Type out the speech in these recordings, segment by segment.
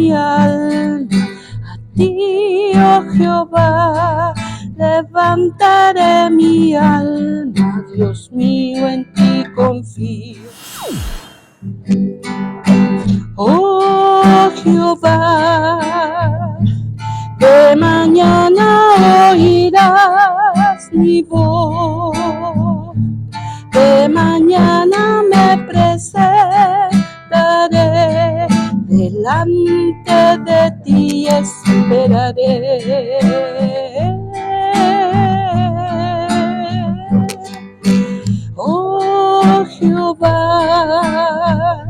mi alma, a ti, oh Jehová, levantaré mi alma, Dios mío, en ti confío. Oh Jehová, de mañana oirás mi voz, de mañana me presentaré, delante de ti esperaré. Oh Jehová,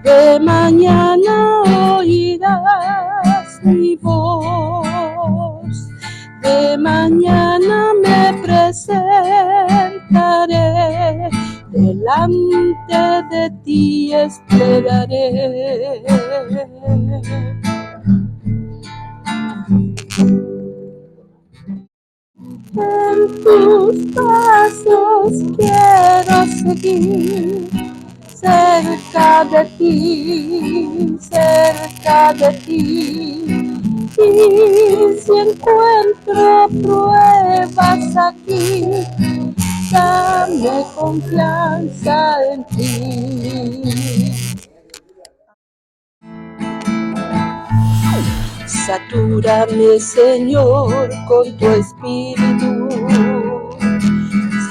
de mañana oirás mi voz, de mañana me presentaré, delante de ti esperaré. En tus pasos quiero seguir, cerca de ti, y si encuentro pruebas aquí, dame confianza en ti. Satúrame, Señor, con tu espíritu.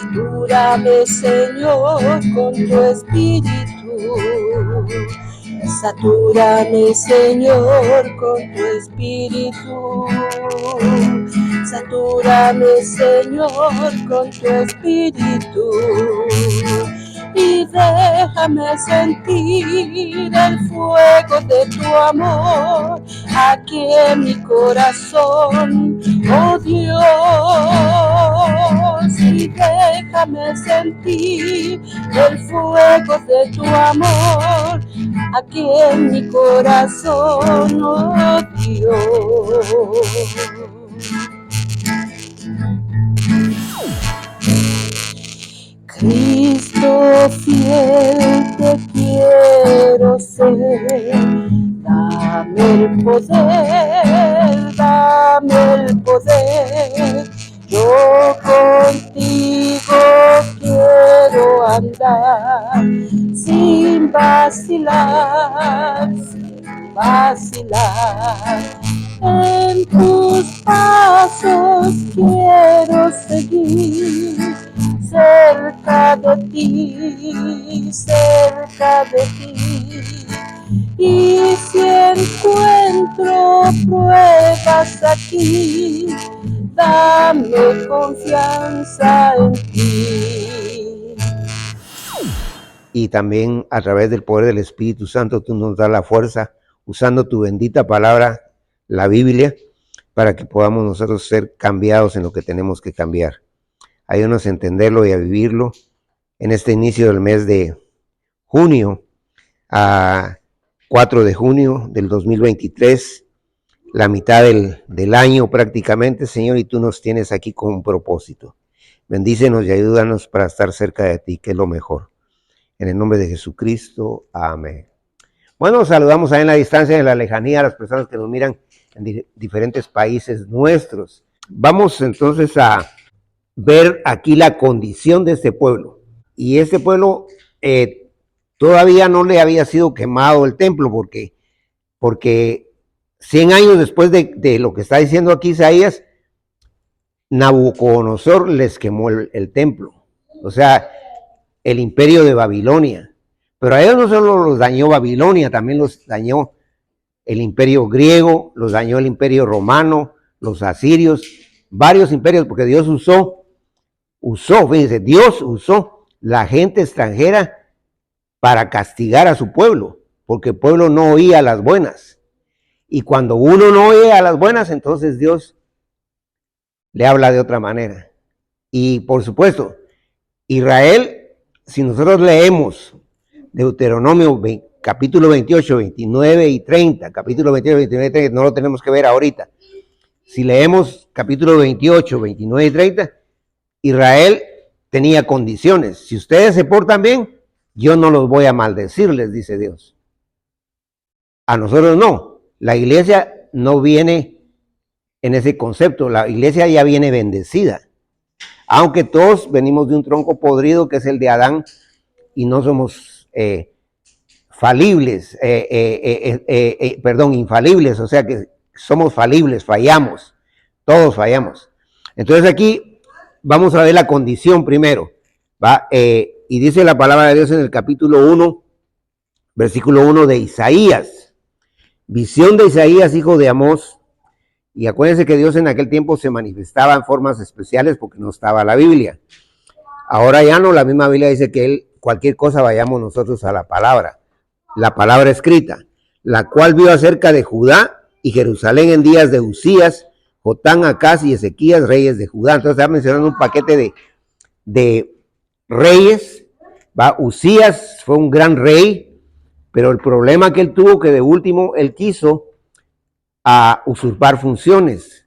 Satúrame, Señor, con tu espíritu. Satúrame, Señor, con tu espíritu. Satúrame, Señor, con tu espíritu. Y déjame sentir el fuego de tu amor aquí en mi corazón, oh Dios. Y déjame sentir el fuego de tu amor aquí en mi corazón, oh Dios. Cristo fiel te quiero ser, dame el poder, yo contigo quiero andar, sin vacilar, en tus pasos quiero seguir, cerca de ti, y si encuentro pruebas aquí, dame confianza en ti. Y también a través del poder del Espíritu Santo tú nos das la fuerza, usando tu bendita palabra, la Biblia, para que podamos nosotros ser cambiados en lo que tenemos que cambiar. Ayúdanos a entenderlo y a vivirlo en este inicio del mes de junio, a 4 de junio del 2023, la mitad del año prácticamente, Señor, y tú nos tienes aquí con un propósito. Bendícenos y ayúdanos para estar cerca de ti, que es lo mejor. En el nombre de Jesucristo, amén. Bueno, saludamos ahí en la distancia, en la lejanía, a las personas que nos miran en diferentes países nuestros. Vamos entonces a ver aquí la condición de este pueblo. Y este pueblo todavía no le había sido quemado el templo, porque 100 años después de lo que está diciendo aquí Isaías, Nabucodonosor les quemó el templo. O sea, el imperio de Babilonia. Pero a ellos no solo los dañó Babilonia, también los dañó el imperio griego, los dañó el imperio romano, los asirios, varios imperios, porque Dios usó, fíjense, Dios usó la gente extranjera para castigar a su pueblo, porque el pueblo no oía las buenas. Y cuando uno no oye a las buenas, entonces Dios le habla de otra manera. Y por supuesto, Israel, si nosotros leemos Deuteronomio capítulo 28, 29 y 30, capítulo 28, 29 y 30, no lo tenemos que ver ahorita. Si leemos capítulo 28, 29 y 30, Israel tenía condiciones. Si ustedes se portan bien, yo no los voy a maldecir, les dice Dios. A nosotros no. La iglesia no viene en ese concepto, la iglesia ya viene bendecida. Aunque todos venimos de un tronco podrido que es el de Adán y no somos infalibles, o sea que somos falibles, fallamos, todos fallamos. Entonces aquí vamos a ver la condición primero, ¿va? Y dice la palabra de Dios en el capítulo 1, versículo 1 de Isaías, visión de Isaías, hijo de Amós. Y acuérdense que Dios en aquel tiempo se manifestaba en formas especiales porque no estaba la Biblia. Ahora ya no, la misma Biblia dice que él, cualquier cosa vayamos nosotros a la palabra escrita, la cual vio acerca de Judá y Jerusalén en días de Usías, Jotán, Acaz y Ezequías, reyes de Judá. Entonces está mencionando un paquete de reyes, ¿va? Usías fue un gran rey, pero el problema que él tuvo, que de último él quiso a usurpar funciones.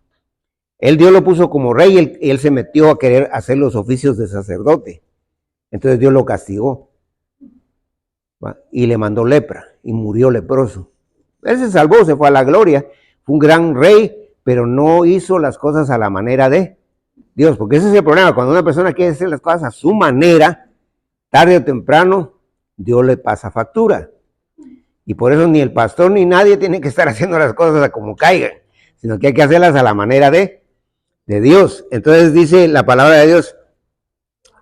Dios lo puso como rey y él se metió a querer hacer los oficios de sacerdote. Entonces Dios lo castigó, ¿va? Y le mandó lepra y murió leproso. Él se salvó, se fue a la gloria, fue un gran rey, pero no hizo las cosas a la manera de Dios, porque ese es el problema. Cuando una persona quiere hacer las cosas a su manera, tarde o temprano Dios le pasa factura. Y por eso ni el pastor ni nadie tiene que estar haciendo las cosas como caigan, sino que hay que hacerlas a la manera de Dios. Entonces dice la palabra de Dios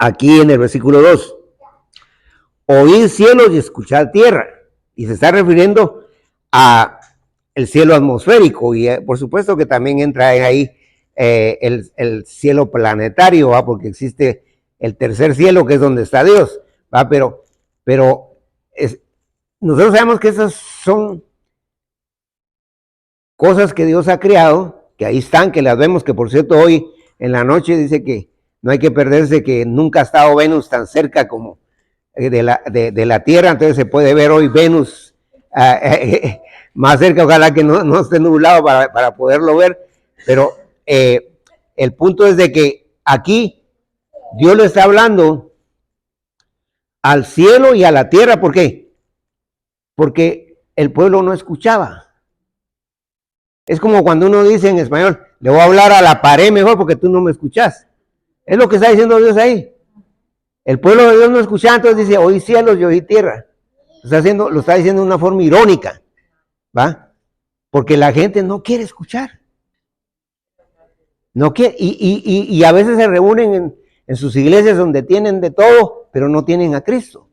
aquí en el versículo 2, oíd cielos y escuchad tierra. Y se está refiriendo a el cielo atmosférico y por supuesto que también entra ahí el cielo planetario, ¿va? Porque existe el tercer cielo que es donde está Dios, ¿va? Pero nosotros sabemos que esas son cosas que Dios ha creado, que ahí están, que las vemos, que por cierto hoy en la noche dice que no hay que perderse, que nunca ha estado Venus tan cerca como de la Tierra, entonces se puede ver hoy Venus más cerca, ojalá que no esté nublado para poderlo ver, pero el punto es de que aquí Dios le está hablando al cielo y a la tierra. ¿Por qué? Porque el pueblo no escuchaba. Es como cuando uno dice en español, le voy a hablar a la pared mejor porque tú no me escuchas. Es lo que está diciendo Dios ahí. El pueblo de Dios no escuchaba, entonces dice, oí cielos y oí tierra. Lo está diciendo de una forma irónica, ¿va? Porque la gente no quiere escuchar. No quiere, y a veces se reúnen en sus iglesias donde tienen de todo, pero no tienen a Cristo.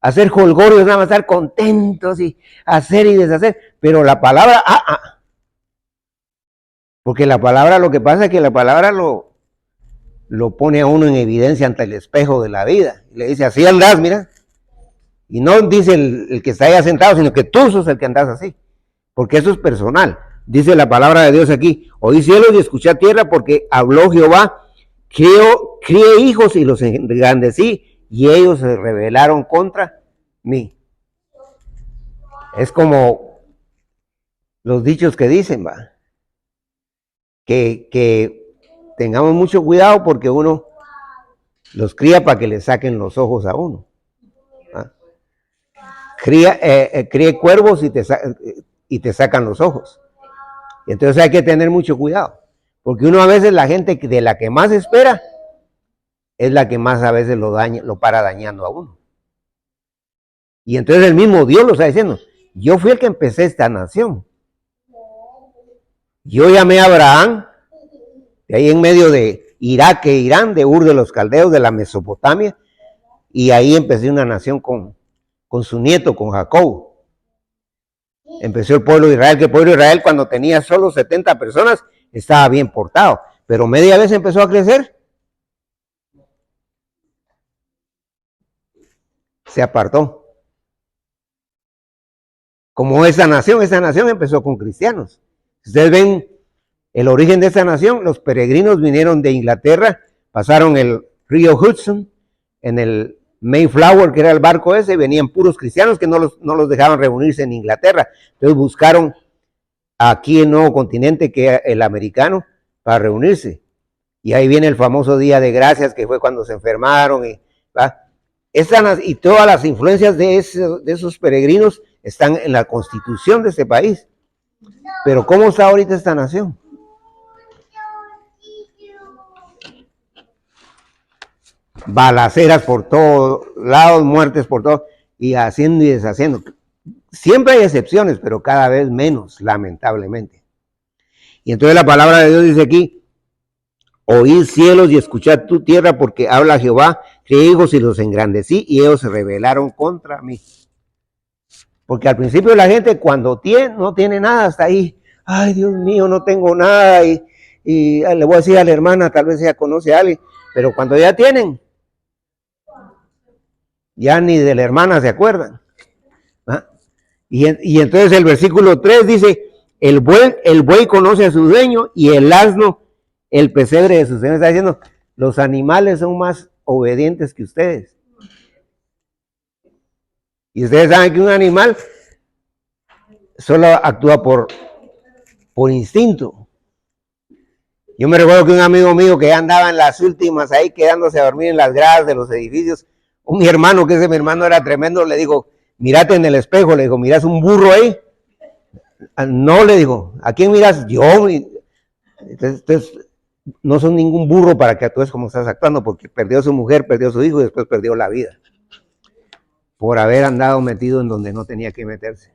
Hacer jolgorios, nada más estar contentos y hacer y deshacer, pero la palabra, porque la palabra, lo que pasa es que la palabra lo pone a uno en evidencia ante el espejo de la vida, y le dice, así andás, mira, y no dice el que está allá sentado, sino que tú sos el que andás así, porque eso es personal. Dice la palabra de Dios aquí, oí cielos y escuché tierra, porque habló Jehová, crié hijos y los engrandecí, y ellos se rebelaron contra mí. Es como los dichos que dicen, va, que tengamos mucho cuidado porque uno los cría para que le saquen los ojos a uno. Críe cuervos y te sacan los ojos. Entonces hay que tener mucho cuidado, porque uno a veces, la gente de la que más espera es la que más a veces lo para dañando a uno. Y entonces el mismo Dios lo está diciendo, yo fui el que empecé esta nación. Yo llamé a Abraham, de ahí en medio de Irak e Irán, de Ur de los Caldeos, de la Mesopotamia, y ahí empecé una nación con su nieto, con Jacob. Empezó el pueblo de Israel, que el pueblo de Israel cuando tenía solo 70 personas estaba bien portado, pero media vez empezó a crecer, se apartó. Como esa nación empezó con cristianos. Ustedes ven el origen de esta nación, los peregrinos vinieron de Inglaterra, pasaron el río Hudson, en el Mayflower, que era el barco ese, venían puros cristianos que no los dejaban reunirse en Inglaterra. Entonces buscaron aquí el nuevo continente, que era el americano, para reunirse. Y ahí viene el famoso Día de Gracias, que fue cuando se enfermaron. Y todas las influencias de esos peregrinos están en la constitución de este país. Pero ¿cómo está ahorita esta nación? Balaceras por todos lados, muertes por todos, y haciendo y deshaciendo. Siempre hay excepciones, pero cada vez menos, lamentablemente. Y entonces la palabra de Dios dice aquí: oíd cielos y escuchad tu tierra, porque habla Jehová, crié hijos y los engrandecí, y ellos se rebelaron contra mí. Porque al principio la gente cuando no tiene nada, hasta ahí, ay Dios mío, no tengo nada, y le voy a decir a la hermana, tal vez ella conoce a alguien, pero cuando ya tienen, ya ni de la hermana se acuerdan. ¿Ah? Y entonces el versículo 3 dice: el buey conoce a su dueño, y el asno el pesebre de su señor. Está diciendo, los animales son más obedientes que ustedes. Y ustedes saben que un animal solo actúa por instinto. Yo me recuerdo que un amigo mío que ya andaba en las últimas ahí quedándose a dormir en las gradas de los edificios, mi hermano, que ese mi hermano era tremendo, le digo, mírate en el espejo, le digo, ¿miras un burro ahí? No, le digo, ¿a quién miras? Yo. Entonces no son ningún burro para que actúes como estás actuando, porque perdió a su mujer, perdió a su hijo y después perdió la vida por haber andado metido en donde no tenía que meterse.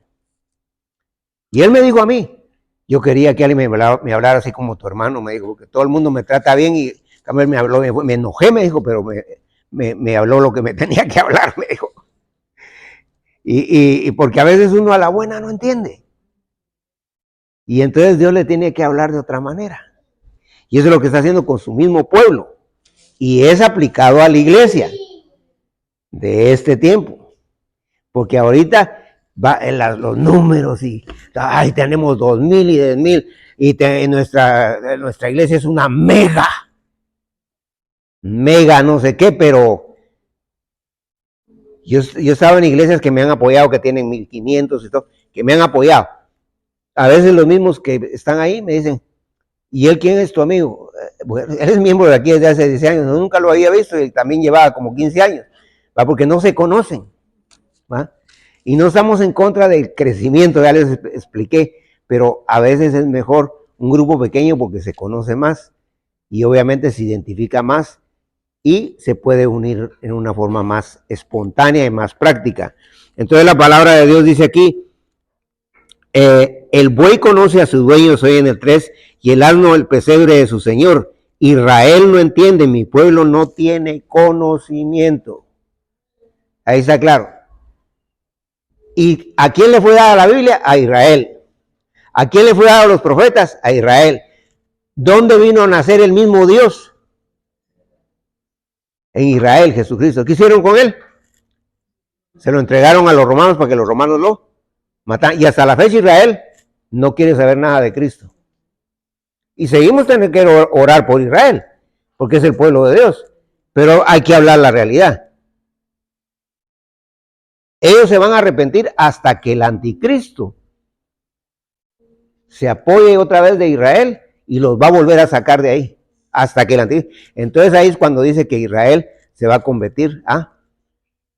Y él me dijo a mí, yo quería que alguien me hablara así como tu hermano, me dijo, porque todo el mundo me trata bien, y él me habló, me enojé, me dijo, pero me habló lo que me tenía que hablar, me dijo. Y porque a veces uno a la buena no entiende. Y entonces Dios le tiene que hablar de otra manera. Y eso es lo que está haciendo con su mismo pueblo. Y es aplicado a la iglesia de este tiempo. Porque ahorita va en los números y ay, tenemos 2,000 y 10,000 y nuestra iglesia es una mega no sé qué, pero yo estaba en iglesias que me han apoyado, que tienen 1,500 y todo, que me han apoyado. A veces los mismos que están ahí me dicen, ¿y él quién es tu amigo? Bueno, él es miembro de aquí desde hace 10 años, no, nunca lo había visto, y también llevaba como 15 años, ¿va? Porque no se conocen, ¿va? Y no estamos en contra del crecimiento, ya les expliqué, pero a veces es mejor un grupo pequeño porque se conoce más y obviamente se identifica más y se puede unir en una forma más espontánea y más práctica. Entonces la palabra de Dios dice aquí, el buey conoce a su dueño, soy en el 3, y el asno el pesebre de su señor. Israel no entiende, mi pueblo no tiene conocimiento. Ahí está claro. ¿Y a quién le fue dada la Biblia? A Israel. ¿A quién le fue dado los profetas? A Israel. ¿Dónde vino a nacer el mismo Dios? En Israel, Jesucristo. ¿Qué hicieron con él? Se lo entregaron a los romanos para que los romanos lo mataran. Y hasta la fecha Israel no quiere saber nada de Cristo. Y seguimos teniendo que orar por Israel, porque es el pueblo de Dios. Pero hay que hablar la realidad. Ellos se van a arrepentir hasta que el anticristo se apoye otra vez de Israel y los va a volver a sacar de ahí. Hasta que el anticristo. Entonces ahí es cuando dice que Israel se va a convertir a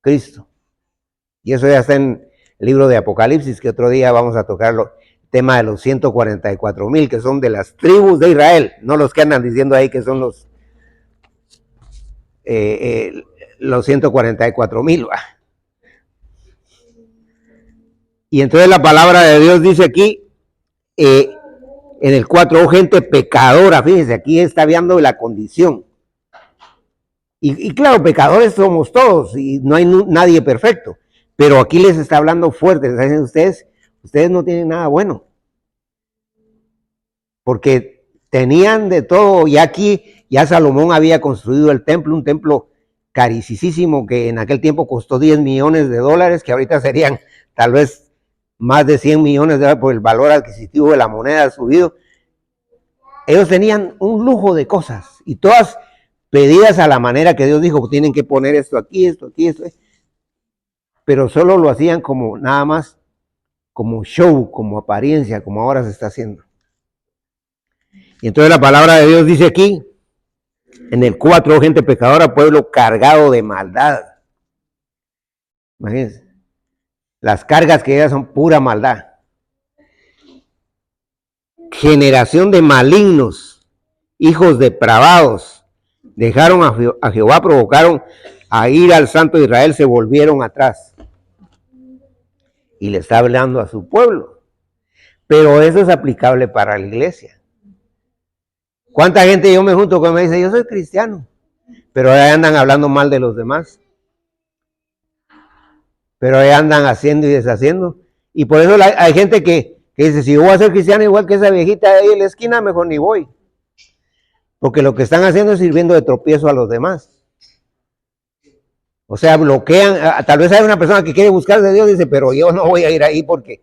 Cristo. Y eso ya está en el libro de Apocalipsis, que otro día vamos a tocarlo. Tema de los 144,000, que son de las tribus de Israel, no los que andan diciendo ahí que son los 144,000. Y entonces la palabra de Dios dice aquí, en el 4, oh gente pecadora, fíjense, aquí está hablando de la condición. Y claro, pecadores somos todos, y no hay nadie perfecto, pero aquí les está hablando fuerte, les dicen ustedes no tienen nada bueno. Porque tenían de todo, y aquí ya Salomón había construido el templo, un templo carísimo que en aquel tiempo costó 10 millones de dólares, que ahorita serían tal vez más de 100 millones de dólares por el valor adquisitivo de la moneda subido. Ellos tenían un lujo de cosas, y todas pedidas a la manera que Dios dijo, tienen que poner esto aquí, esto aquí, esto, pero solo lo hacían como nada más, como show, como apariencia, como ahora se está haciendo. Y entonces la palabra de Dios dice aquí, en el 4, gente pecadora, pueblo cargado de maldad. Imagínense, las cargas que llegan son pura maldad. generación de malignos, hijos depravados, dejaron a Jehová, provocaron a ir al Santo de Israel, se volvieron atrás. Y le está hablando a su pueblo. Pero eso es aplicable para la iglesia. ¿Cuánta gente yo me junto con me dice, yo soy cristiano? Pero ahí andan hablando mal de los demás. Pero ahí andan haciendo y deshaciendo. Y por eso hay gente que dice, si yo voy a ser cristiano igual que esa viejita de ahí en la esquina, mejor ni voy. Porque lo que están haciendo es sirviendo de tropiezo a los demás. O sea, bloquean. Tal vez hay una persona que quiere buscar de Dios y dice, pero yo no voy a ir ahí porque...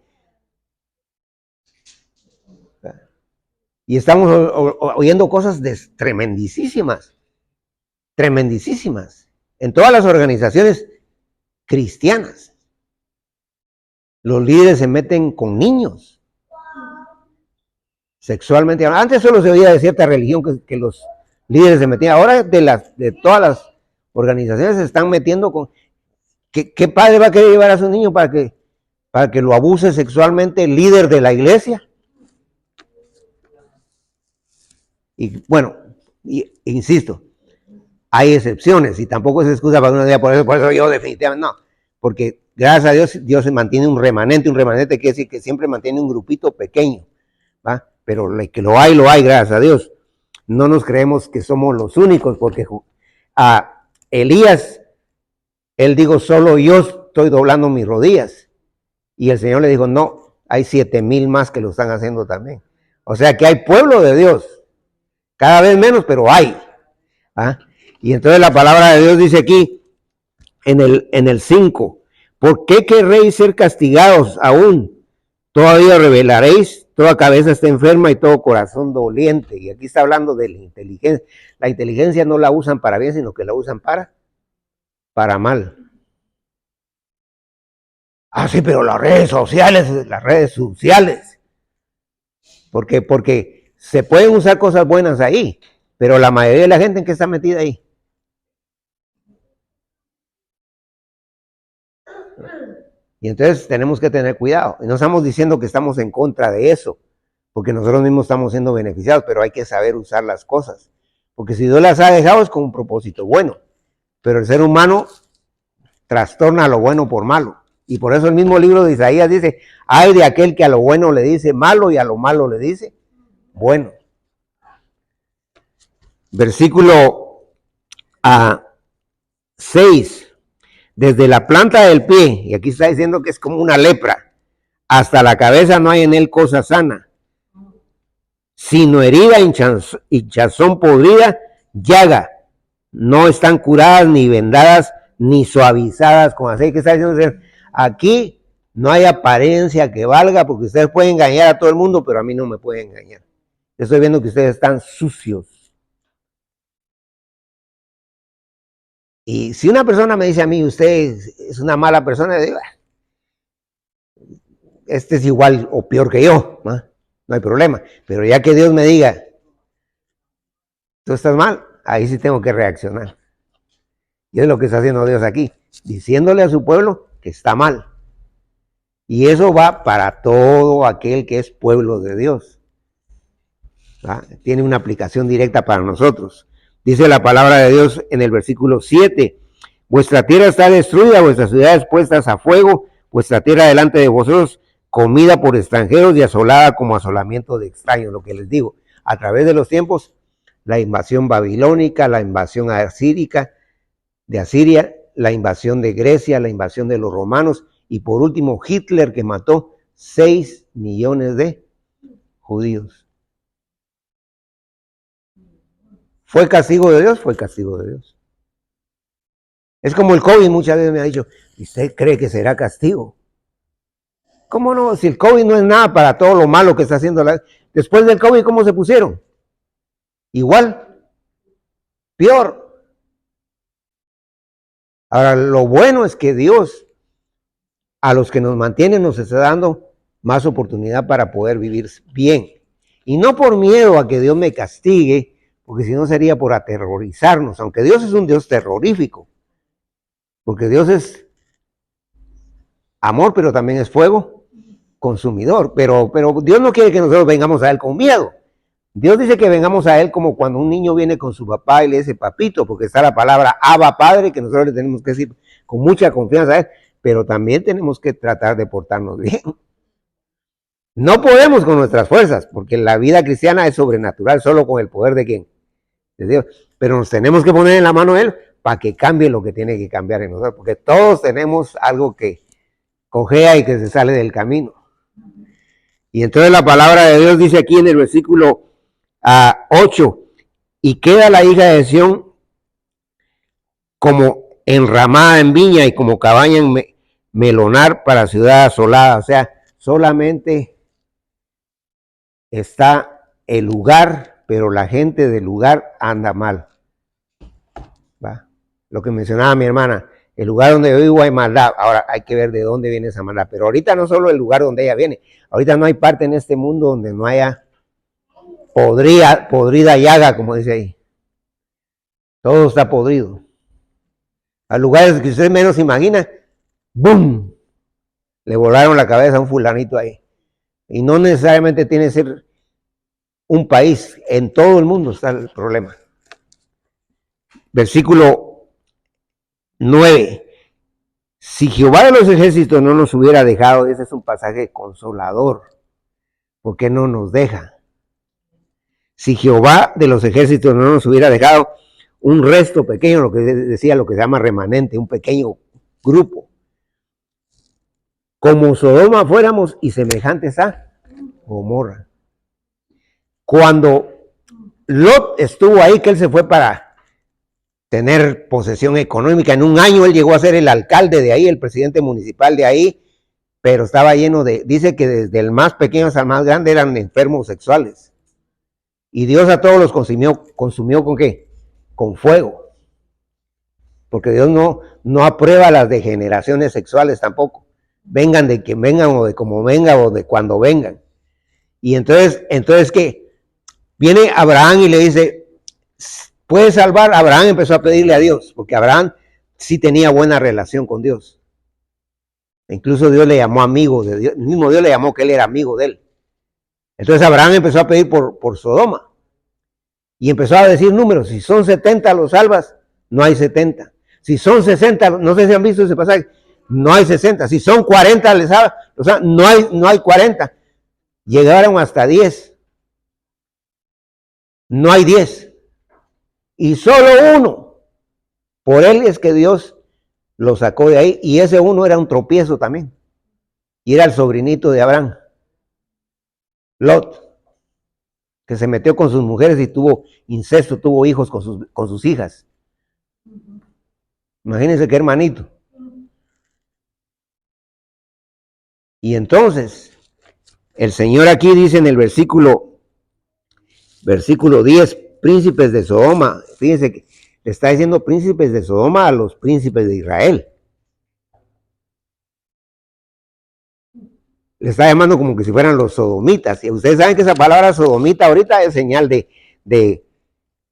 Y estamos oyendo cosas tremendísimas. Tremendísimas. En todas las organizaciones cristianas. Los líderes se meten con niños. Sexualmente. Antes solo se oía de cierta religión que los líderes se metían. Ahora de todas las organizaciones se están metiendo con... ¿Qué padre va a querer llevar a su niño para que lo abuse sexualmente el líder de la iglesia? Y bueno, insisto, hay excepciones y tampoco es excusa para uno día por eso yo definitivamente no. Porque gracias a Dios, Dios se mantiene un remanente quiere decir que siempre mantiene un grupito pequeño, ¿va? Pero que lo hay, gracias a Dios. No nos creemos que somos los únicos, porque a Elías, él dijo, solo yo estoy doblando mis rodillas. Y el Señor le dijo, no, hay 7,000 más que lo están haciendo también. O sea que hay pueblo de Dios. Cada vez menos, pero hay. ¿Ah? Y entonces la palabra de Dios dice aquí, en el 5, ¿por qué querréis ser castigados aún? Todavía revelaréis, toda cabeza está enferma y todo corazón doliente. Y aquí está hablando de la inteligencia. La inteligencia no la usan para bien, sino que la usan para mal. Ah, sí, pero las redes sociales. Porque se pueden usar cosas buenas ahí, pero la mayoría de la gente en que está metida ahí. Y entonces tenemos que tener cuidado. Y no estamos diciendo que estamos en contra de eso, porque nosotros mismos estamos siendo beneficiados, pero hay que saber usar las cosas. Porque si Dios las ha dejado es con un propósito bueno, pero el ser humano trastorna lo bueno por malo. Y por eso el mismo libro de Isaías dice, ay de aquel que a lo bueno le dice malo y a lo malo le dice bueno. Versículo 6. Desde la planta del pie, y aquí está diciendo que es como una lepra, hasta la cabeza no hay en él cosa sana, sino herida, hinchazón podrida, llaga. No están curadas, ni vendadas, ni suavizadas con aceite. ¿Qué está diciendo? Aquí no hay apariencia que valga, porque ustedes pueden engañar a todo el mundo, pero a mí no me pueden engañar. Estoy viendo que ustedes están sucios. Y si una persona me dice a mí, usted es una mala persona, yo digo, este es igual o peor que yo, ¿no? No hay problema. Pero ya que Dios me diga, tú estás mal, ahí sí tengo que reaccionar. Y es lo que está haciendo Dios aquí, diciéndole a su pueblo que está mal. Y eso va para todo aquel que es pueblo de Dios. ¿Va? Tiene una aplicación directa para nosotros. Dice la palabra de Dios en el versículo 7, vuestra tierra está destruida, vuestras ciudades puestas a fuego, vuestra tierra delante de vosotros, comida por extranjeros y asolada como asolamiento de extraños. Lo que les digo, a través de los tiempos, la invasión babilónica, la invasión de Asiria, la invasión de Grecia, la invasión de los romanos, y por último Hitler, que mató 6 millones de judíos. ¿Fue castigo de Dios? Fue castigo de Dios. Es como el COVID, muchas veces me ha dicho, ¿usted cree que será castigo? ¿Cómo no? Si el COVID no es nada para todo lo malo que está haciendo después del COVID, ¿cómo se pusieron? Igual, peor. Ahora, lo bueno es que Dios, a los que nos mantienen, nos está dando más oportunidad para poder vivir bien. Y no por miedo a que Dios me castigue, porque si no sería por aterrorizarnos, aunque Dios es un Dios terrorífico, porque Dios es amor, pero también es fuego, consumidor, pero Dios no quiere que nosotros vengamos a Él con miedo. Dios dice que vengamos a Él como cuando un niño viene con su papá y le dice papito, porque está la palabra Abba Padre, que nosotros le tenemos que decir con mucha confianza a Él, pero también tenemos que tratar de portarnos bien. No podemos con nuestras fuerzas, porque la vida cristiana es sobrenatural, solo con el poder de ¿quién? De Dios. Pero nos tenemos que poner en la mano de Él para que cambie lo que tiene que cambiar en nosotros, porque todos tenemos algo que cojea y que se sale del camino. Y entonces la palabra de Dios dice aquí en el versículo 8, y queda la hija de Sión como enramada en viña y como cabaña en melonar para ciudad asolada. O sea, solamente está el lugar, pero la gente del lugar anda mal. ¿Va? Lo que mencionaba mi hermana, el lugar donde yo vivo hay maldad. Ahora hay que ver de dónde viene esa maldad. Pero ahorita no solo el lugar donde ella viene, ahorita no hay parte en este mundo donde no haya podrida llaga, como dice ahí. Todo está podrido. A lugares que usted menos imagina, ¡boom! Le volaron la cabeza a un fulanito ahí. Y no necesariamente tiene que ser un país, en todo el mundo está el problema. Versículo 9. Si Jehová de los ejércitos no nos hubiera dejado, ese es un pasaje consolador, porque no nos deja. Si Jehová de los ejércitos no nos hubiera dejado un resto pequeño, lo que decía, lo que se llama remanente, un pequeño grupo, como Sodoma fuéramos y semejantes a Gomorra. Cuando Lot estuvo ahí, que él se fue para tener posesión económica, en un año él llegó a ser el alcalde de ahí, el presidente municipal de ahí, pero estaba lleno dice que desde el más pequeño hasta el más grande eran enfermos sexuales. Y Dios a todos los consumió ¿con qué? Con fuego. Porque Dios no aprueba las degeneraciones sexuales tampoco. Vengan de quien vengan o de como vengan o de cuando vengan. Y entonces ¿qué? Viene Abraham y le dice, ¿puedes salvar? Abraham empezó a pedirle a Dios, porque Abraham sí tenía buena relación con Dios. Incluso Dios le llamó amigo de Dios, el mismo Dios le llamó que él era amigo de él. Entonces Abraham empezó a pedir por Sodoma. Y empezó a decir números, si son 70 los salvas, no hay 70. Si son 60, no sé si han visto ese pasaje, no hay 60. Si son 40 les salvas, o sea, no hay 40. Llegaron hasta 10. No hay 10. Y solo uno. Por él es que Dios lo sacó de ahí. Y ese uno era un tropiezo también. Y era el sobrinito de Abraham, Lot, que se metió con sus mujeres y tuvo incesto, tuvo hijos con sus hijas. Imagínense qué hermanito. Y entonces, el Señor aquí dice en el versículo 10, príncipes de Sodoma. Fíjense que le está diciendo príncipes de Sodoma a los príncipes de Israel. Le está llamando como que si fueran los sodomitas. Y ustedes saben que esa palabra sodomita ahorita es señal de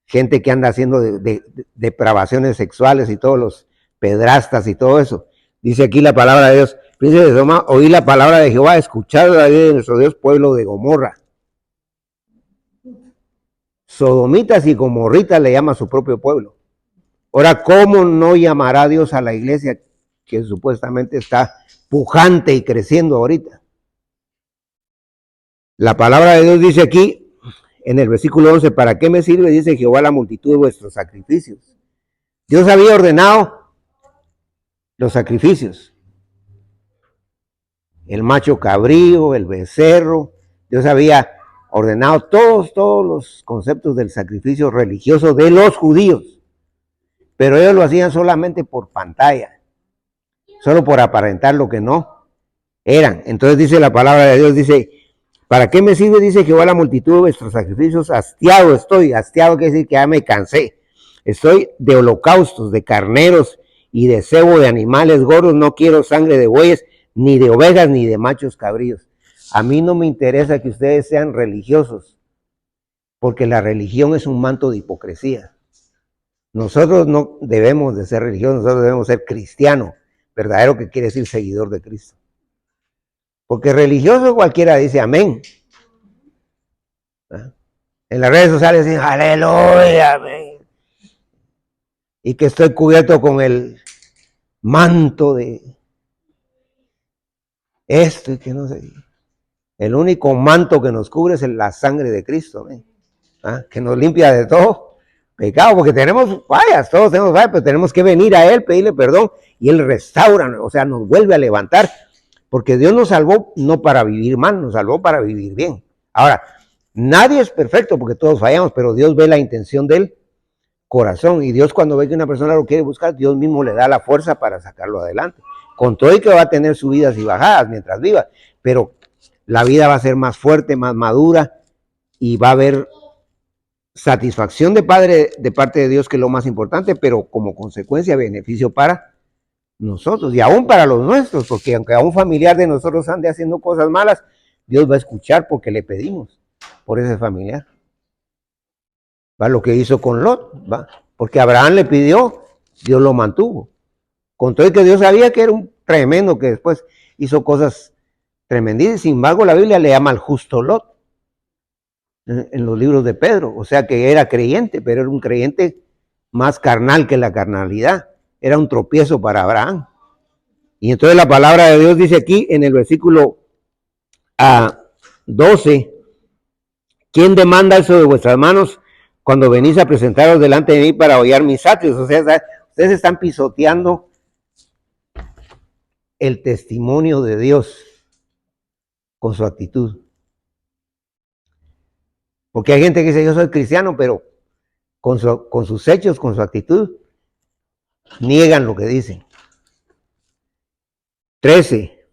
gente que anda haciendo de depravaciones sexuales y todos los pedrastas y todo eso. Dice aquí la palabra de Dios, príncipe de Sodoma, oí la palabra de Jehová, escuchad la ley de nuestro Dios, pueblo de Gomorra. Sodomitas y gomorritas le llama a su propio pueblo. Ahora, ¿cómo no llamará Dios a la iglesia que supuestamente está pujante y creciendo ahorita? La palabra de Dios dice aquí, en el versículo 11, ¿para qué me sirve? Dice Jehová la multitud de vuestros sacrificios. Dios había ordenado los sacrificios. El macho cabrío, el becerro. Dios había ordenado todos los conceptos del sacrificio religioso de los judíos. Pero ellos lo hacían solamente por pantalla. Solo por aparentar lo que no eran. Entonces dice la palabra de Dios, dice, ¿para qué me sirve? Dice Jehová la multitud de vuestros sacrificios. Hastiado estoy. Hastiado quiere decir que ya me cansé. Estoy de holocaustos, de carneros y de cebo de animales gordos. No quiero sangre de bueyes, ni de ovejas, ni de machos cabríos. A mí no me interesa que ustedes sean religiosos, porque la religión es un manto de hipocresía. Nosotros no debemos de ser religiosos, nosotros debemos ser cristianos, verdadero, que quiere decir seguidor de Cristo. Porque religioso cualquiera dice amén. ¿Ah? En las redes sociales dicen aleluya, amén. Y que estoy cubierto con el manto de esto y que no sé. El único manto que nos cubre es la sangre de Cristo, amén. ¿Ah? Que nos limpia de todo pecado, porque tenemos fallas, todos tenemos fallas, pero tenemos que venir a Él, pedirle perdón, y Él restaura, o sea, nos vuelve a levantar, porque Dios nos salvó no para vivir mal, nos salvó para vivir bien. Ahora, nadie es perfecto porque todos fallamos, pero Dios ve la intención del corazón, y Dios cuando ve que una persona lo quiere buscar, Dios mismo le da la fuerza para sacarlo adelante, con todo y que va a tener subidas y bajadas mientras viva, pero la vida va a ser más fuerte, más madura, y va a haber satisfacción de parte de Dios, que es lo más importante, pero como consecuencia beneficio para nosotros y aún para los nuestros, porque aunque a un familiar de nosotros ande haciendo cosas malas, Dios va a escuchar porque le pedimos por ese familiar. ¿Va? Lo que hizo con Lot, ¿va? Porque Abraham le pidió, Dios lo mantuvo. Con todo y que Dios sabía que era un tremendo, que después hizo cosas tremendas. Sin embargo, la Biblia le llama al justo Lot en los libros de Pedro, o sea que era creyente, pero era un creyente más carnal que la carnalidad, era un tropiezo para Abraham. Y entonces la palabra de Dios dice aquí en el versículo 12, ¿quién demanda eso de vuestras manos cuando venís a presentaros delante de mí para hollar mis atrios? O sea, ustedes están pisoteando el testimonio de Dios con su actitud. Porque hay gente que dice, yo soy cristiano, pero con sus hechos, con su actitud, niegan lo que dicen. 13.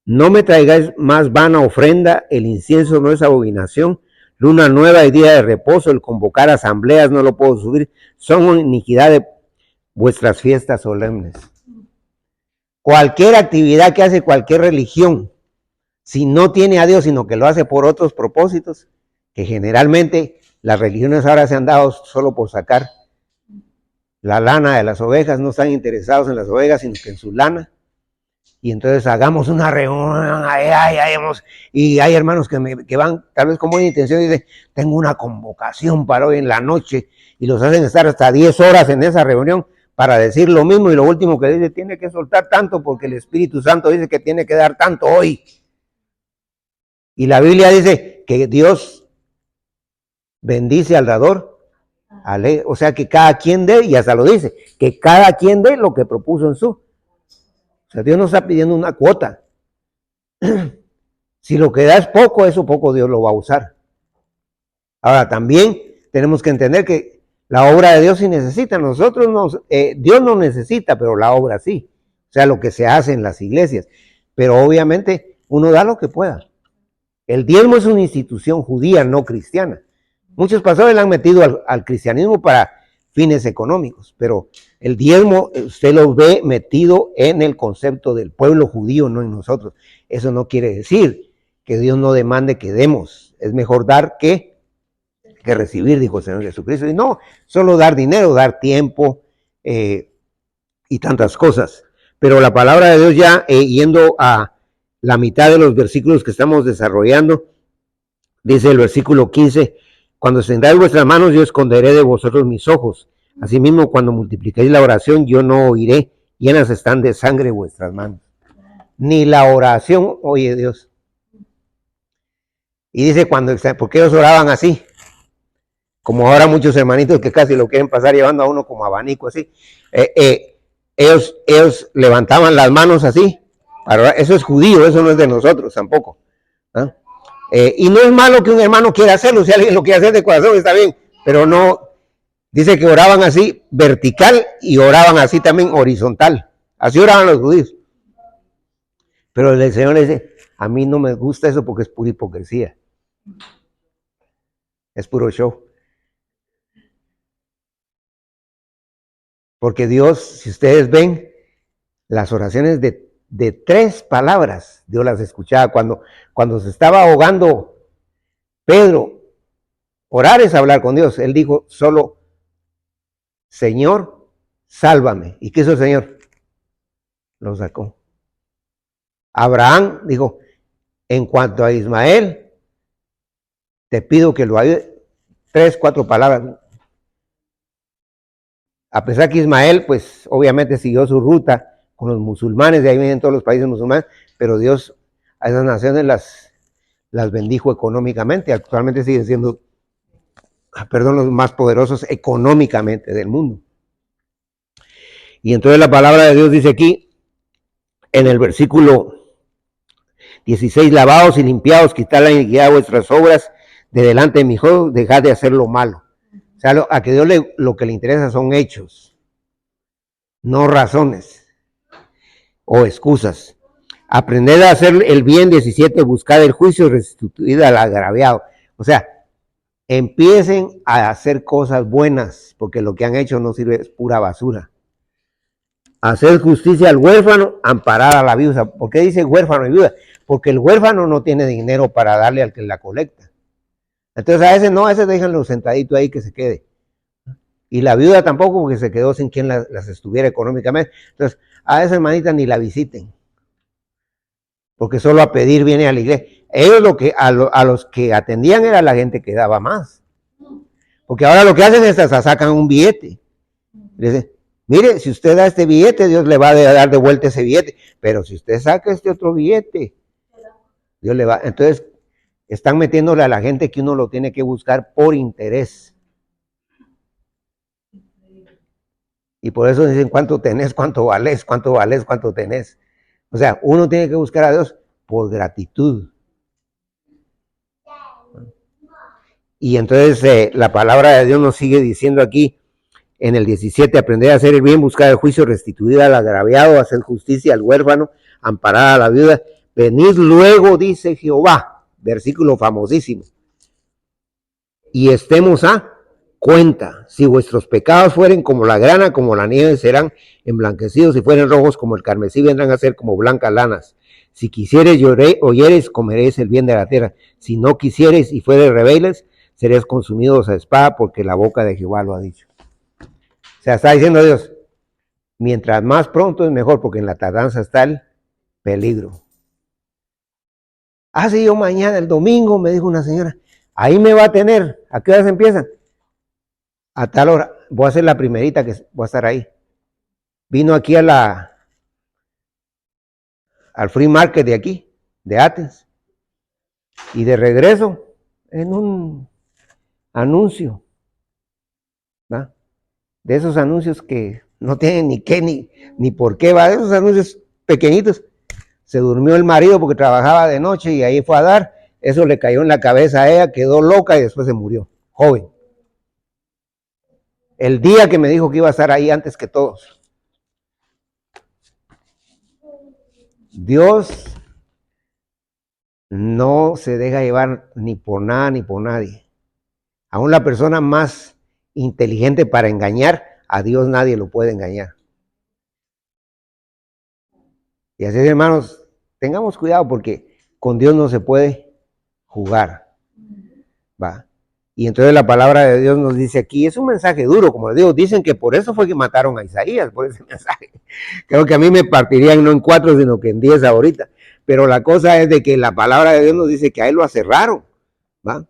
No me traigáis más vana ofrenda, el incienso no es abominación, luna nueva y día de reposo, el convocar asambleas no lo puedo subir, son iniquidad de vuestras fiestas solemnes. Cualquier actividad que hace cualquier religión, si no tiene a Dios, sino que lo hace por otros propósitos, que generalmente las religiones ahora se han dado solo por sacar la lana de las ovejas, no están interesados en las ovejas, sino que en su lana. Y entonces hagamos una reunión, y hay hermanos que van, tal vez con buena intención, y dicen, tengo una convocación para hoy en la noche, y los hacen estar hasta 10 horas en esa reunión para decir lo mismo, y lo último que dice, tiene que soltar tanto porque el Espíritu Santo dice que tiene que dar tanto hoy. Y la Biblia dice que Dios bendice al dador, o sea que cada quien dé, y hasta lo dice, que cada quien dé lo que propuso en su. O sea, Dios no está pidiendo una cuota. Si lo que da es poco, eso poco Dios lo va a usar. Ahora, también tenemos que entender que la obra de Dios sí necesita. Dios no necesita, pero la obra sí. O sea, lo que se hace en las iglesias. Pero obviamente uno da lo que pueda. El diezmo es una institución judía, no cristiana. Muchos pastores le han metido al cristianismo para fines económicos, pero el diezmo usted lo ve metido en el concepto del pueblo judío, no en nosotros. Eso no quiere decir que Dios no demande que demos. Es mejor dar que recibir, dijo el Señor Jesucristo. Y no solo dar dinero, dar tiempo y tantas cosas. Pero la palabra de Dios ya yendo a la mitad de los versículos que estamos desarrollando, dice el versículo 15, cuando extendáis vuestras manos, yo esconderé de vosotros mis ojos. Asimismo, cuando multipliquéis la oración, yo no oiré, llenas están de sangre vuestras manos. Ni la oración oye Dios. Y dice, ¿por qué ellos oraban así? Como ahora muchos hermanitos que casi lo quieren pasar llevando a uno como abanico así. Ellos levantaban las manos así. Eso es judío, eso no es de nosotros tampoco. ¿Ah? Y no es malo que un hermano quiera hacerlo, si alguien lo quiere hacer de corazón está bien, pero no, dice que oraban así vertical y oraban así también horizontal, así oraban los judíos. Pero el Señor le dice, a mí no me gusta eso porque es pura hipocresía, es puro show. Porque Dios, si ustedes ven, las oraciones de 3 palabras, Dios las escuchaba cuando se estaba ahogando Pedro. Orar es hablar con Dios. Él dijo solo, Señor, sálvame. ¿Y qué hizo el Señor? Lo sacó. Abraham dijo, en cuanto a Ismael, te pido que lo ayude. 3, 4 palabras. A pesar que Ismael, pues obviamente siguió su ruta con los musulmanes, de ahí vienen todos los países musulmanes, pero Dios a esas naciones las bendijo económicamente. Actualmente siguen siendo, los más poderosos económicamente del mundo. Y entonces la palabra de Dios dice aquí, en el versículo 16, lavaos y limpiaos, quitad la iniquidad de vuestras obras de delante de mi hijo, dejad de hacer lo malo. O sea, a que Dios lo que le interesa son hechos, no razones o excusas. Aprended a hacer el bien, 17, buscad el juicio, restituid al agraviado. O sea, empiecen a hacer cosas buenas, porque lo que han hecho no sirve, es pura basura. Hacer justicia al huérfano, amparar a la viuda. ¿Por qué dice huérfano y viuda? Porque el huérfano no tiene dinero para darle al que la colecta. Entonces a ese no, a ese déjenlo sentadito ahí que se quede. Y la viuda tampoco, porque se quedó sin quien las estuviera económicamente. Entonces a esa hermanita ni la visiten, porque solo a pedir viene a la iglesia. Ellos a los que atendían era la gente que daba más. Porque ahora lo que hacen es hasta sacan un billete. Le dicen, mire, si usted da este billete, Dios le va a dar de vuelta ese billete. Pero si usted saca este otro billete, Dios le va. Entonces, están metiéndole a la gente que uno lo tiene que buscar por interés. Y por eso dicen, ¿cuánto tenés? ¿Cuánto valés? ¿Cuánto valés? ¿Cuánto tenés? O sea, uno tiene que buscar a Dios por gratitud. Y entonces la palabra de Dios nos sigue diciendo aquí, en el 17, aprender a hacer el bien, buscar el juicio, restituir al agraviado, hacer justicia al huérfano, amparar a la viuda. Venid luego, dice Jehová, versículo famosísimo, y estemos a cuenta. Si vuestros pecados fueren como la grana, como la nieve, serán emblanquecidos. Si fueren rojos como el carmesí, vendrán a ser como blancas lanas. Si quisieres oyeres, comeréis el bien de la tierra. Si no quisieres y fueres rebeldes, seréis consumidos a espada, porque la boca de Jehová lo ha dicho. O sea, está diciendo Dios, mientras más pronto es mejor, porque en la tardanza está el peligro. Sí, yo mañana, el domingo, me dijo una señora, ahí me va a tener. ¿A qué horas empiezan? A tal hora. Voy a hacer la primerita que voy a estar ahí. Vino aquí al free market de aquí, de Athens. Y de regreso, en un anuncio, ¿va? De esos anuncios que no tienen ni qué ni por qué, va, de esos anuncios pequeñitos. Se durmió el marido porque trabajaba de noche y ahí fue a dar. Eso le cayó en la cabeza a ella, quedó loca y después se murió, joven. El día que me dijo que iba a estar ahí antes que todos. Dios no se deja llevar ni por nada ni por nadie. Aún la persona más inteligente para engañar, a Dios nadie lo puede engañar. Y así, hermanos, tengamos cuidado porque con Dios no se puede jugar. Va. Y entonces la palabra de Dios nos dice aquí, es un mensaje duro, como les digo, dicen que por eso fue que mataron a Isaías, por ese mensaje. Creo que a mí me partirían no en 4, sino que en 10 ahorita. Pero la cosa es de que la palabra de Dios nos dice que a él lo aserraron, ¿va?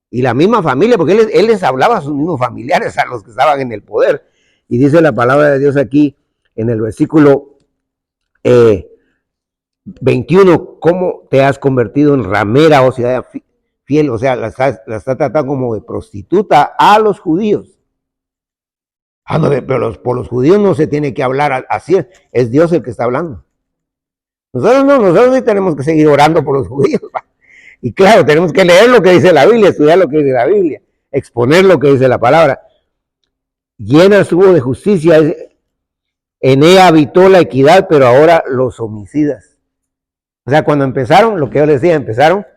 Y la misma familia, porque él les hablaba a sus mismos familiares, a los que estaban en el poder. Y dice la palabra de Dios aquí, en el versículo 21, ¿cómo te has convertido en ramera, o ciudad fiel? O sea, la está tratando como de prostituta a los judíos. No, pero por los judíos no se tiene que hablar así, es Dios el que está hablando. Nosotros sí tenemos que seguir orando por los judíos. Y claro, tenemos que leer lo que dice la Biblia, estudiar lo que dice la Biblia, exponer lo que dice la palabra. Llena estuvo de justicia, en ella habitó la equidad, pero ahora los homicidas. O sea, cuando empezaron, lo que yo les decía, empezaron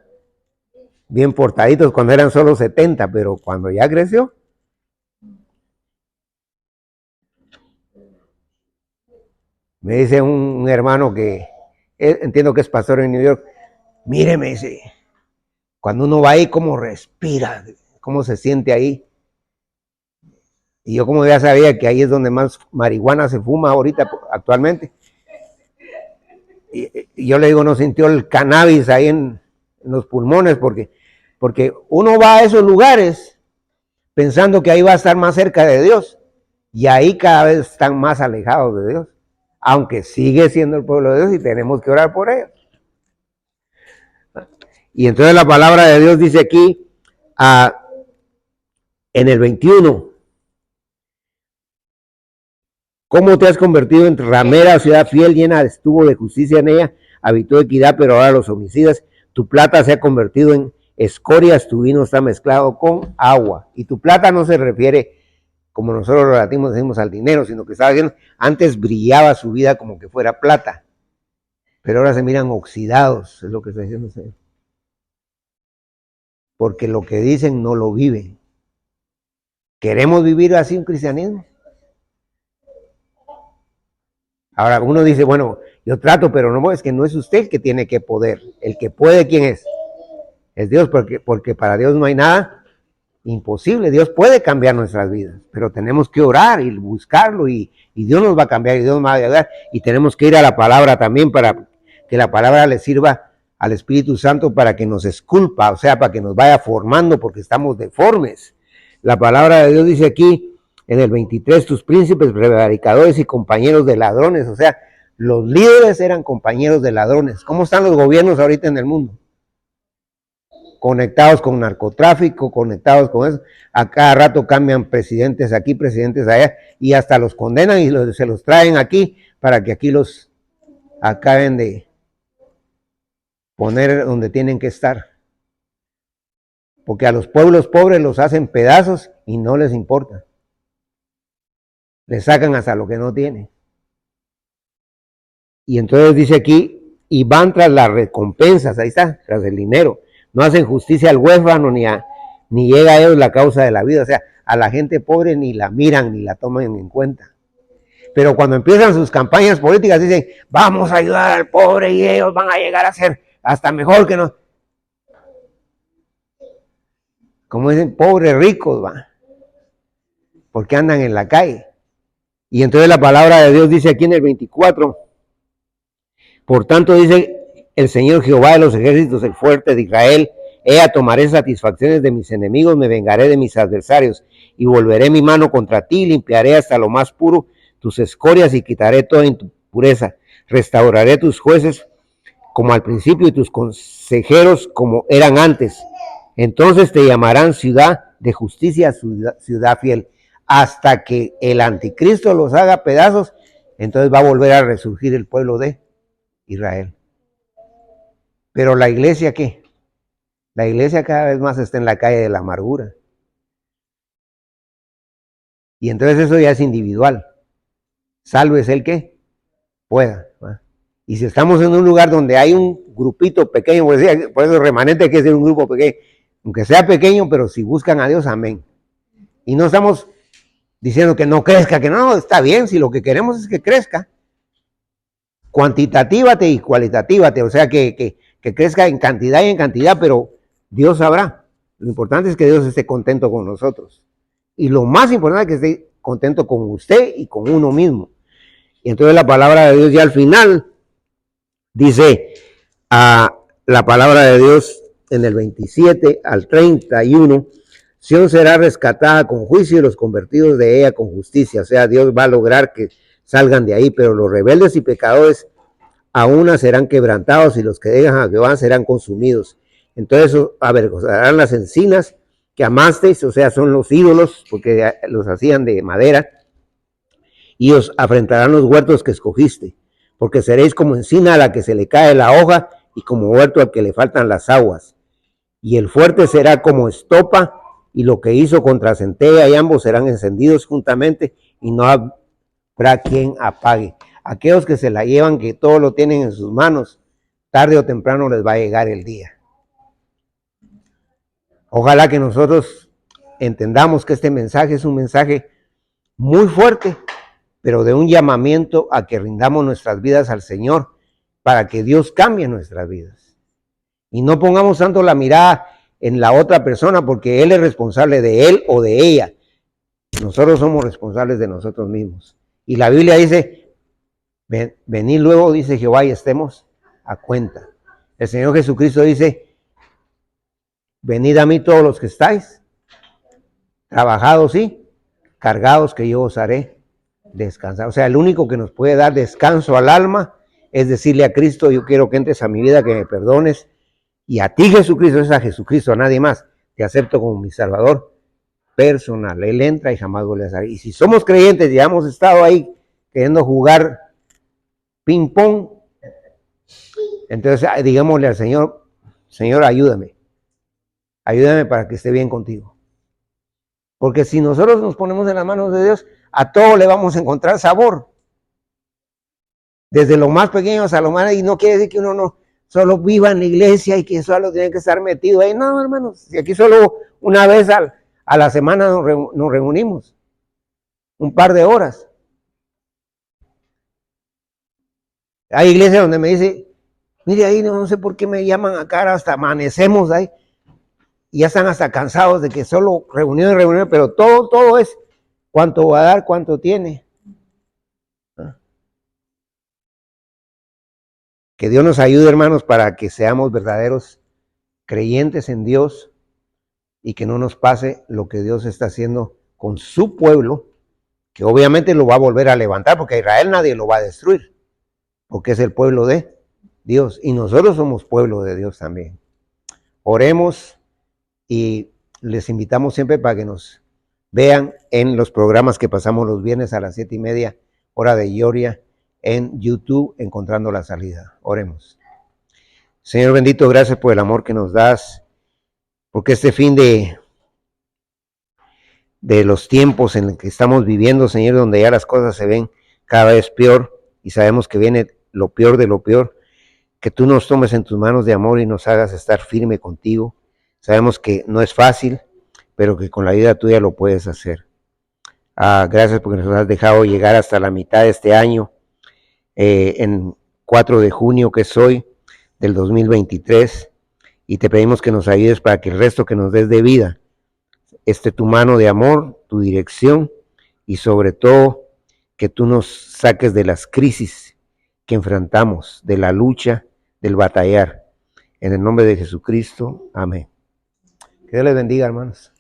bien portaditos cuando eran solo 70, pero cuando ya creció, me dice un hermano que entiendo que es pastor en New York, mire, me dice, cuando uno va ahí, cómo respira, cómo se siente ahí. Y yo como ya sabía que ahí es donde más marihuana se fuma ahorita, actualmente. yo le digo, no sintió el cannabis ahí en los pulmones, porque uno va a esos lugares pensando que ahí va a estar más cerca de Dios, y ahí cada vez están más alejados de Dios, aunque sigue siendo el pueblo de Dios y tenemos que orar por ellos. Y entonces la palabra de Dios dice aquí, en el 21, ¿cómo te has convertido en ramera, ciudad fiel, llena estuvo de justicia en ella, habitó equidad, pero ahora los homicidas, tu plata se ha convertido en escorias, tu vino está mezclado con agua. Y tu plata no se refiere, como nosotros lo latimos, decimos al dinero, sino que estaba diciendo, antes brillaba su vida como que fuera plata, pero ahora se miran oxidados, es lo que está diciendo el Señor. Porque lo que dicen no lo viven. ¿Queremos vivir así un cristianismo? Ahora uno dice, bueno, yo trato, pero no, es que no es usted el que tiene que poder. El que puede, ¿quién es? Es Dios, porque para Dios no hay nada imposible. Dios puede cambiar nuestras vidas, pero tenemos que orar y buscarlo y Dios nos va a cambiar y Dios nos va a ayudar. Y tenemos que ir a la palabra también para que la palabra le sirva al Espíritu Santo para que nos esculpa, o sea, para que nos vaya formando porque estamos deformes. La palabra de Dios dice aquí en el 23, tus príncipes, prevaricadores y compañeros de ladrones, o sea, los líderes eran compañeros de ladrones. ¿Cómo están los gobiernos ahorita en el mundo? Conectados con narcotráfico, conectados con eso. A cada rato cambian presidentes aquí, presidentes allá, y hasta los condenan y se los traen aquí para que aquí los acaben de poner donde tienen que estar. Porque a los pueblos pobres los hacen pedazos y no les importa. Les sacan hasta lo que no tienen. Y entonces dice aquí, y van tras las recompensas, ahí está, tras el dinero. No hacen justicia al huérfano ni llega a ellos la causa de la vida. O sea, a la gente pobre ni la miran ni la toman en cuenta. Pero cuando empiezan sus campañas políticas dicen, vamos a ayudar al pobre y ellos van a llegar a ser hasta mejor que nosotros. Como dicen, pobres ricos, va. Porque andan en la calle. Y entonces la palabra de Dios dice aquí en el 24, por tanto dice el Señor Jehová de los ejércitos, el fuerte de Israel, tomaré satisfacciones de mis enemigos, me vengaré de mis adversarios, y volveré mi mano contra ti, limpiaré hasta lo más puro tus escorias y quitaré toda impureza, restauraré tus jueces como al principio y tus consejeros como eran antes. Entonces te llamarán ciudad de justicia, ciudad fiel, hasta que el anticristo los haga pedazos, entonces va a volver a resurgir el pueblo de Israel. Pero la iglesia, ¿qué? La iglesia cada vez más está en la calle de la amargura. Y entonces eso ya es individual. Sálvese el que pueda. ¿Va? Y si estamos en un lugar donde hay un grupito pequeño, por eso remanente hay que ser un grupo pequeño, aunque sea pequeño, pero si buscan a Dios, amén. Y no estamos diciendo que no crezca, que no, está bien, si lo que queremos es que crezca. Cuantitatívate y cualitatívate, o sea, que crezca en cantidad y en cantidad, pero Dios sabrá. Lo importante es que Dios esté contento con nosotros. Y lo más importante es que esté contento con usted y con uno mismo. Y entonces la palabra de Dios ya al final dice, la palabra de Dios en el 27 al 31, Sión será rescatada con juicio y los convertidos de ella con justicia. O sea, Dios va a lograr que salgan de ahí, pero los rebeldes y pecadores aún serán quebrantados y los que dejan a Jehová serán consumidos. Entonces avergonzarán las encinas que amasteis, o sea, son los ídolos, porque los hacían de madera, y os afrentarán los huertos que escogiste, porque seréis como encina a la que se le cae la hoja y como huerto al que le faltan las aguas. Y el fuerte será como estopa, y lo que hizo contra centella, y ambos serán encendidos juntamente, y no habrá quien apague. Aquellos que se la llevan, que todo lo tienen en sus manos, tarde o temprano les va a llegar el día. Ojalá que nosotros entendamos que este mensaje es un mensaje muy fuerte, pero de un llamamiento a que rindamos nuestras vidas al Señor para que Dios cambie nuestras vidas. Y no pongamos tanto la mirada en la otra persona porque Él es responsable de él o de ella. Nosotros somos responsables de nosotros mismos. Y la Biblia dice, Venid luego, dice Jehová, y estemos a cuenta. El Señor Jesucristo dice, venid a mí todos los que estáis, trabajados y cargados, que yo os haré descansar. O sea, el único que nos puede dar descanso al alma es decirle a Cristo, yo quiero que entres a mi vida, que me perdones. Y a ti, Jesucristo, es a Jesucristo, a nadie más. Te acepto como mi Salvador personal. Él entra y jamás vuelve a salir. Y si somos creyentes y hemos estado ahí queriendo jugar ping pong, entonces digámosle al Señor, Señor, ayúdame para que esté bien contigo. Porque si nosotros nos ponemos en las manos de Dios, a todo le vamos a encontrar sabor. Desde lo más pequeño hasta lo más, y no quiere decir que uno no solo viva en la iglesia y que solo tiene que estar metido ahí. No, hermanos, si aquí solo una vez a la semana nos reunimos, un par de horas. Hay iglesias donde me dice, mire ahí, no sé por qué me llaman acá, hasta amanecemos ahí, y ya están hasta cansados de que solo reunión, pero todo es cuánto va a dar, cuánto tiene. Que Dios nos ayude, hermanos, para que seamos verdaderos creyentes en Dios y que no nos pase lo que Dios está haciendo con su pueblo, que obviamente lo va a volver a levantar, porque a Israel nadie lo va a destruir, porque es el pueblo de Dios y nosotros somos pueblo de Dios también. Oremos y les invitamos siempre para que nos vean en los programas que pasamos los viernes a las 7:30, hora de Ioria, en YouTube, Encontrando la Salida. Oremos. Señor bendito, gracias por el amor que nos das, porque este fin de los tiempos en los que estamos viviendo, Señor, donde ya las cosas se ven cada vez peor y sabemos que viene lo peor de lo peor, que tú nos tomes en tus manos de amor y nos hagas estar firme contigo. Sabemos que no es fácil, pero que con la ayuda tuya lo puedes hacer. Gracias porque nos has dejado llegar hasta la mitad de este año, en 4 de junio que es hoy, del 2023, y te pedimos que nos ayudes para que el resto que nos des de vida esté tu mano de amor, tu dirección, y sobre todo que tú nos saques de las crisis que enfrentamos, de la lucha, del batallar. En el nombre de Jesucristo, amén. Que Dios les bendiga, hermanos.